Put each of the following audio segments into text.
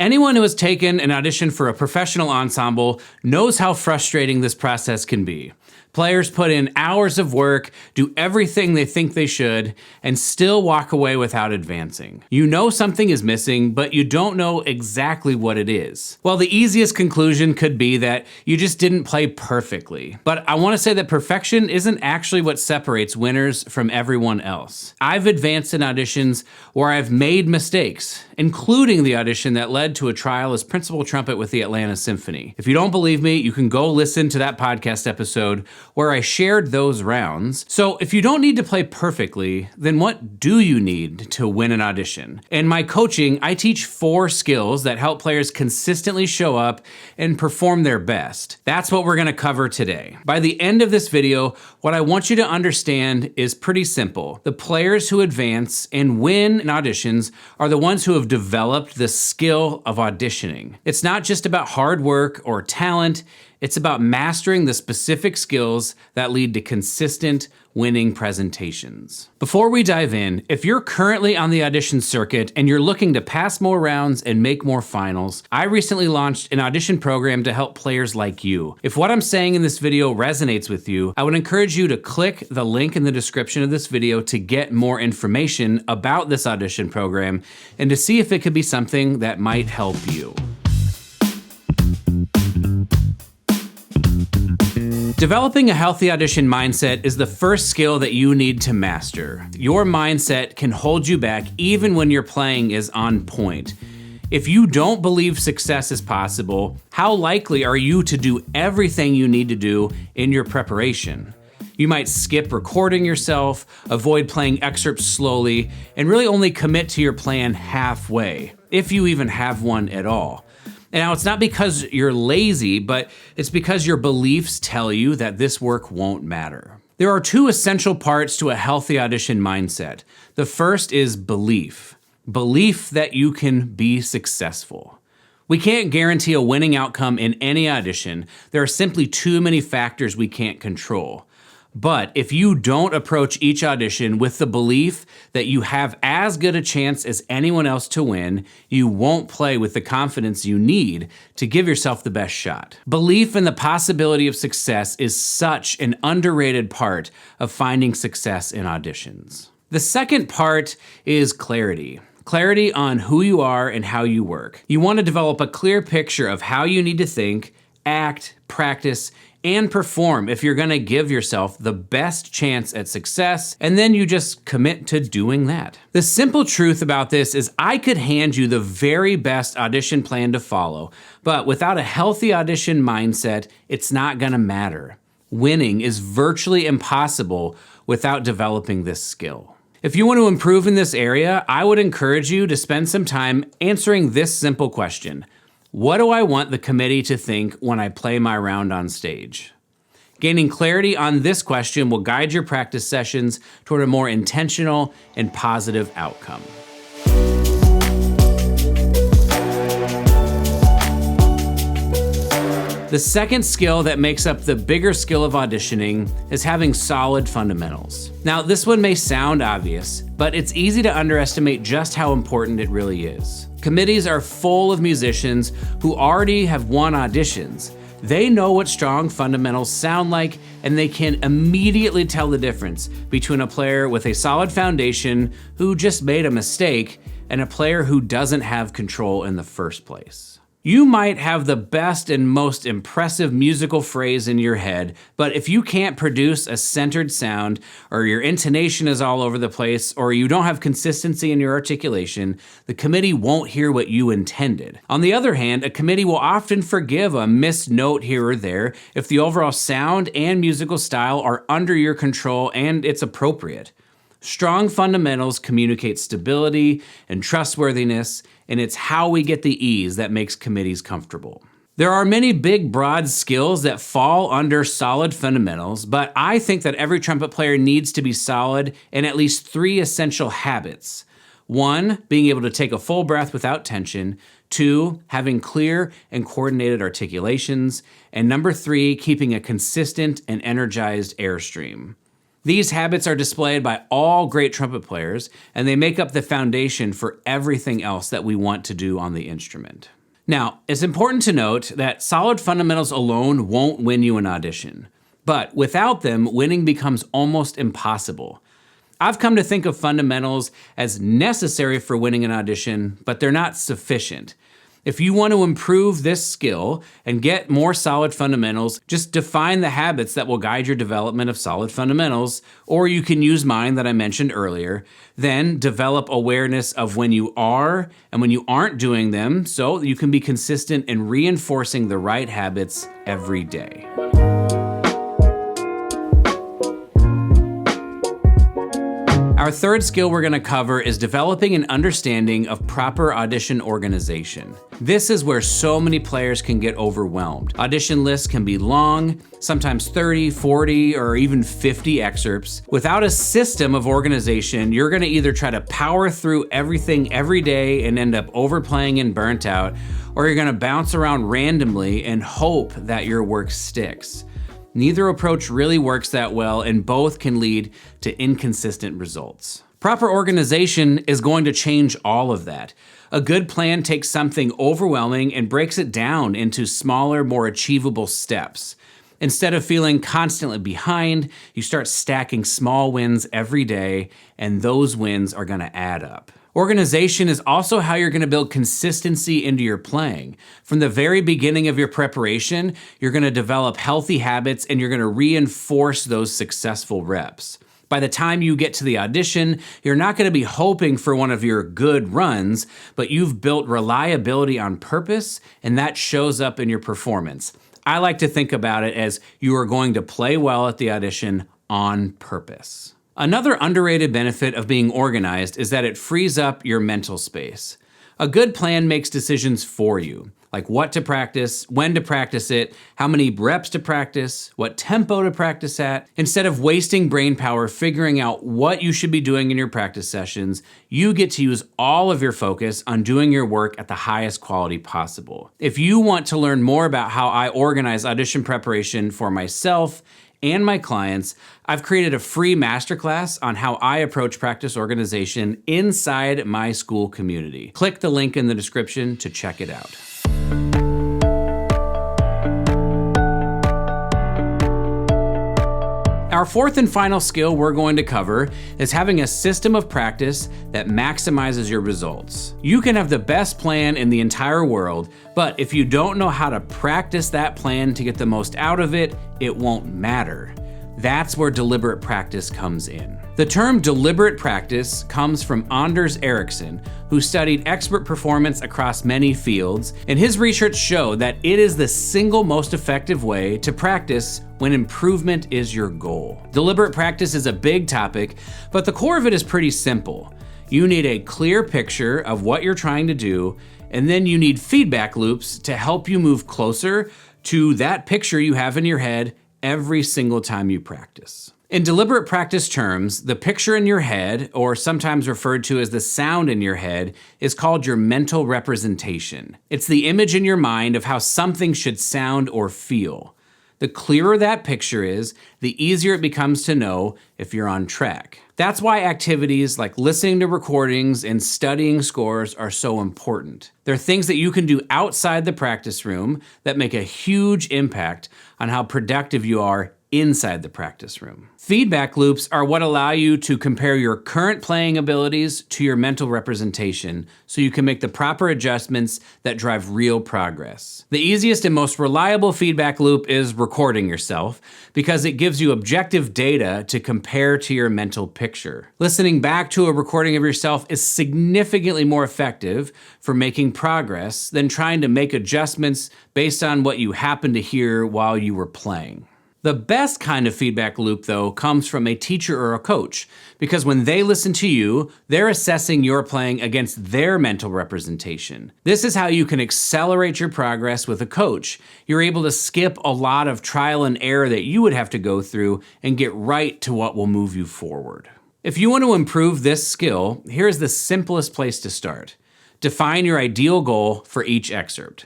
Anyone who has taken an audition for a professional ensemble knows how frustrating this process can be. Players put in hours of work, do everything they think they should, and still walk away without advancing. You know something is missing, but you don't know exactly what it is. Well, the easiest conclusion could be that you just didn't play perfectly. But I want to say that perfection isn't actually what separates winners from everyone else. I've advanced in auditions where I've made mistakes, including the audition that led to a trial as principal trumpet with the Atlanta Symphony. If you don't believe me, you can go listen to that podcast episode where I shared those rounds. So if you don't need to play perfectly, then what do you need to win an audition? In my coaching, I teach 4 skills that help players consistently show up and perform their best. That's what we're gonna cover today. By the end of this video, what I want you to understand is pretty simple. The players who advance and win in auditions are the ones who have developed the skill of auditioning. It's not just about hard work or talent, it's about mastering the specific skills that lead to consistent winning presentations. Before we dive in, if you're currently on the audition circuit and you're looking to pass more rounds and make more finals, I recently launched an audition program to help players like you. If what I'm saying in this video resonates with you, I would encourage you to click the link in the description of this video to get more information about this audition program and to see if it could be something that might help you. Developing a healthy audition mindset is the first skill that you need to master. Your mindset can hold you back even when your playing is on point. If you don't believe success is possible, how likely are you to do everything you need to do in your preparation? You might skip recording yourself, avoid playing excerpts slowly, and really only commit to your plan halfway, if you even have one at all. And now it's not because you're lazy, but it's because your beliefs tell you that this work won't matter. There are 2 essential parts to a healthy audition mindset. The first is belief. Belief that you can be successful. We can't guarantee a winning outcome in any audition. There are simply too many factors we can't control. But if you don't approach each audition with the belief that you have as good a chance as anyone else to win, you won't play with the confidence you need to give yourself the best shot. Belief in the possibility of success is such an underrated part of finding success in auditions. The second part is clarity. Clarity on who you are and how you work. You want to develop a clear picture of how you need to think, act, practice, and perform if you're gonna give yourself the best chance at success, and then you just commit to doing that. The simple truth about this is I could hand you the very best audition plan to follow, but without a healthy audition mindset, it's not gonna matter. Winning is virtually impossible without developing this skill. If you want to improve in this area, I would encourage you to spend some time answering this simple question. What do I want the committee to think when I play my round on stage? Gaining clarity on this question will guide your practice sessions toward a more intentional and positive outcome. The second skill that makes up the bigger skill of auditioning is having solid fundamentals. Now, this one may sound obvious, but it's easy to underestimate just how important it really is. Committees are full of musicians who already have won auditions. They know what strong fundamentals sound like, and they can immediately tell the difference between a player with a solid foundation who just made a mistake and a player who doesn't have control in the first place. You might have the best and most impressive musical phrase in your head, but if you can't produce a centered sound, or your intonation is all over the place, or you don't have consistency in your articulation, the committee won't hear what you intended. On the other hand, a committee will often forgive a missed note here or there if the overall sound and musical style are under your control and it's appropriate. Strong fundamentals communicate stability and trustworthiness, and it's how we get the ease that makes committees comfortable. There are many big, broad skills that fall under solid fundamentals, but I think that every trumpet player needs to be solid in at least 3 essential habits. 1, being able to take a full breath without tension. 2, having clear and coordinated articulations. And number 3, keeping a consistent and energized airstream. These habits are displayed by all great trumpet players, and they make up the foundation for everything else that we want to do on the instrument. Now, it's important to note that solid fundamentals alone won't win you an audition, but without them, winning becomes almost impossible. I've come to think of fundamentals as necessary for winning an audition, but they're not sufficient. If you want to improve this skill and get more solid fundamentals, just define the habits that will guide your development of solid fundamentals, or you can use mine that I mentioned earlier. Then develop awareness of when you are and when you aren't doing them so you can be consistent in reinforcing the right habits every day. Our third skill we're going to cover is developing an understanding of proper audition organization. This is where so many players can get overwhelmed. Audition lists can be long, sometimes 30, 40, or even 50 excerpts. Without a system of organization, you're going to either try to power through everything every day and end up overplaying and burnt out, or you're going to bounce around randomly and hope that your work sticks. Neither approach really works that well, and both can lead to inconsistent results. Proper organization is going to change all of that. A good plan takes something overwhelming and breaks it down into smaller, more achievable steps. Instead of feeling constantly behind, you start stacking small wins every day, and those wins are going to add up. Organization is also how you're going to build consistency into your playing. From the very beginning of your preparation, you're going to develop healthy habits and you're going to reinforce those successful reps. By the time you get to the audition, you're not going to be hoping for one of your good runs, but you've built reliability on purpose, and that shows up in your performance. I like to think about it as you are going to play well at the audition on purpose. Another underrated benefit of being organized is that it frees up your mental space. A good plan makes decisions for you, like what to practice, when to practice it, how many reps to practice, what tempo to practice at. Instead of wasting brain power figuring out what you should be doing in your practice sessions, you get to use all of your focus on doing your work at the highest quality possible. If you want to learn more about how I organize audition preparation for myself and my clients, I've created a free masterclass on how I approach practice organization inside my school community. Click the link in the description to check it out. Our fourth and final skill we're going to cover is having a system of practice that maximizes your results. You can have the best plan in the entire world, but if you don't know how to practice that plan to get the most out of it, it won't matter. That's where deliberate practice comes in. The term deliberate practice comes from Anders Ericsson, who studied expert performance across many fields, and his research showed that it is the single most effective way to practice when improvement is your goal. Deliberate practice is a big topic, but the core of it is pretty simple. You need a clear picture of what you're trying to do, and then you need feedback loops to help you move closer to that picture you have in your head every single time you practice. In deliberate practice terms, the picture in your head, or sometimes referred to as the sound in your head, is called your mental representation. It's the image in your mind of how something should sound or feel. The clearer that picture is, the easier it becomes to know if you're on track. That's why activities like listening to recordings and studying scores are so important. They're things that you can do outside the practice room that make a huge impact on how productive you are inside the practice room. Feedback loops are what allow you to compare your current playing abilities to your mental representation so you can make the proper adjustments that drive real progress. The easiest and most reliable feedback loop is recording yourself because it gives you objective data to compare to your mental picture. Listening back to a recording of yourself is significantly more effective for making progress than trying to make adjustments based on what you happened to hear while you were playing. The best kind of feedback loop, though, comes from a teacher or a coach, because when they listen to you, they're assessing your playing against their mental representation. This is how you can accelerate your progress with a coach. You're able to skip a lot of trial and error that you would have to go through and get right to what will move you forward. If you want to improve this skill, here's the simplest place to start. Define your ideal goal for each excerpt.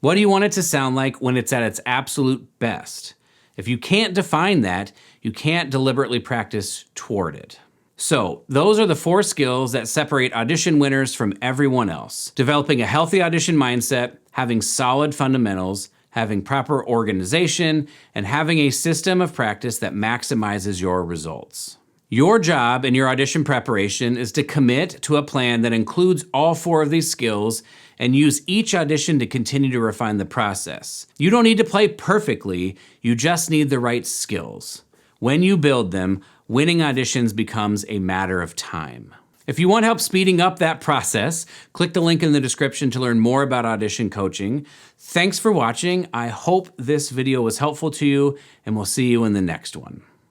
What do you want it to sound like when it's at its absolute best? If you can't define that, you can't deliberately practice toward it. So, those are the 4 skills that separate audition winners from everyone else. Developing a healthy audition mindset, having solid fundamentals, having proper organization, and having a system of practice that maximizes your results. Your job in your audition preparation is to commit to a plan that includes all 4 of these skills and use each audition to continue to refine the process. You don't need to play perfectly, you just need the right skills. When you build them, winning auditions becomes a matter of time. If you want help speeding up that process, click the link in the description to learn more about audition coaching. Thanks for watching. I hope this video was helpful to you, and we'll see you in the next one.